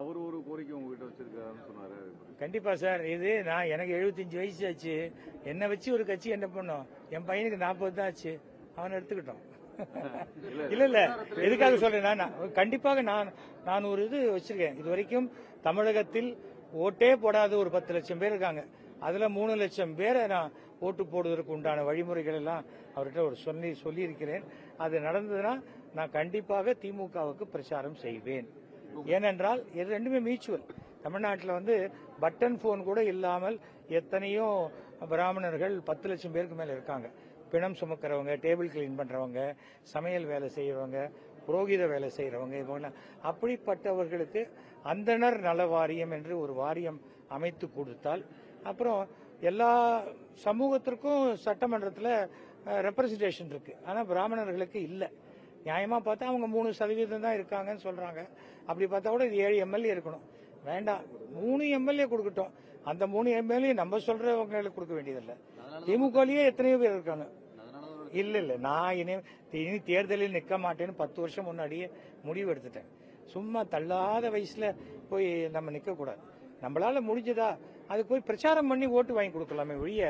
அவர் ஒரு கோரிக்கை உங்ககிட்ட வச்சிருக்காருன்னு சொன்னாரு. கண்டிப்பா சார். இது நான் எனக்கு 75 வயசு ஆச்சு. என்ன வச்சு ஒரு கட்சி என்ன பண்ணும்? என் பையனுக்கு 40 தான் ஆச்சு. அவனை எடுத்துக்கிட்டோம். இல்ல எதுக்காக சொல்றேன், கண்டிப்பாக நான் ஒரு இது வச்சிருக்கேன். இது வரைக்கும் தமிழகத்தில் ஓட்டே போடாத ஒரு 10 லட்சம் பேர் இருக்காங்க. அதுல 3 லட்சம் பேரை நான் ஓட்டு போடுவதற்கு உண்டான வழிமுறைகள் எல்லாம் அவர்கிட்ட ஒரு சொல்லி இருக்கிறேன். அது நடந்ததுன்னா நான் கண்டிப்பாக திமுகவுக்கு பிரச்சாரம் செய்வேன். ஏனென்றால் இது ரெண்டுமே மியூச்சுவல். தமிழ்நாட்டில் பட்டன் போன் கூட இல்லாமல் எத்தனையோ பிராமணர்கள் 10 லட்சம் பேருக்கு மேல இருக்காங்க. பிணம் சுமக்கிறவங்க, டேபிள் கிளீன் பண்றவங்க, சமையல் வேலை செய்யறவங்க, புரோகித வேலை செய்யறவங்க, இவங்க அப்படிப்பட்டவர்களுக்கு அந்தணர் நல வாரியம் என்று ஒரு வாரியம் அமைத்து கொடுத்தால், அப்புறம் எல்லா சமூகத்திற்கும் சட்டமன்றத்தில் ரெப்ரசன்டேஷன் இருக்கு. ஆனா பிராமணர்களுக்கு இல்லை. நியாயமா பார்த்தா அவங்க 3% தான் இருக்காங்கன்னு சொல்றாங்க. அப்படி பார்த்தா கூட இது 7 எம்எல்ஏ இருக்கணும். வேண்டாம், 3 எம்எல்ஏ கொடுக்கட்டும். அந்த 3 எம்எல்ஏ நம்ம சொல்றவங்களுக்கு கொடுக்க வேண்டியதில்லை. திமுகலயே எத்தனையோ பேர் இருக்காங்க. இல்ல நான் இனி தேர்தலில் நிக்க மாட்டேன்னு 10 வருஷம் முன்னாடியே முடிவு எடுத்துட்டேன். சும்மா தள்ளாத வயசுல போய் நம்ம நிக்க கூடாது. நம்மளால முடிஞ்சதா அது போய் பிரச்சாரம் பண்ணி ஓட்டு வாங்கி கொடுக்கலாமே ஒழிய,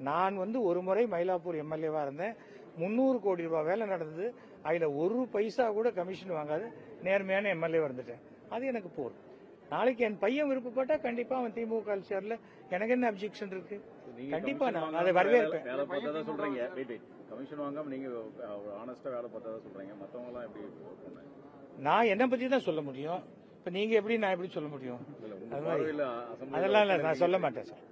நான் ஒரு முறை மயிலாப்பூர் எம்எல்ஏவா இருந்தேன். 300 கோடி ரூபாய் வேலை நடந்தது. அதுல ஒரு பைசா கூட கமிஷன் வாங்காத நேர்மையான எம்எல்ஏ வந்துட்டேன். அது எனக்கு போதும். நாளைக்கு என் பையன் விருப்பப்பட்டா கண்டிப்பா அவன் திமுக சேர்ல எனக்கு என்ன அப்ஜெக்ஷன் இருக்கு? கண்டிப்பா நான் அதை வரவேற்பேன். கமிஷன் வாங்காம நீங்க ஆனஸ்டா வேலை பார்த்ததா சொல்றீங்க. மத்தவங்க எல்லாம் எப்படி? நான் என்ன பத்தி தான் சொல்ல முடியும். இப்ப நீங்க எப்படி, நான் எப்படி சொல்ல முடியும்? அதெல்லாம் இல்ல, நான் சொல்ல மாட்டேன் சார்.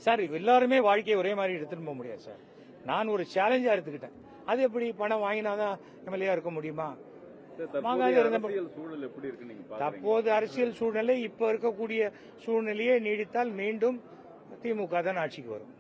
சார் எல்லாருமே வாழ்க்கையை ஒரே மாதிரி எடுத்துட்டு போக முடியாது சார். நான் ஒரு சேலஞ்சா எடுத்துக்கிட்டேன். அது எப்படி பணம் வாங்கினாதான் எம்எல்ஏ இருக்க முடியுமா? தற்போது அரசியல் சூழ்நிலை இப்ப இருக்கக்கூடிய சூழ்நிலையே நீடித்தால் மீண்டும் திமுக தான் ஆட்சிக்கு வரும்.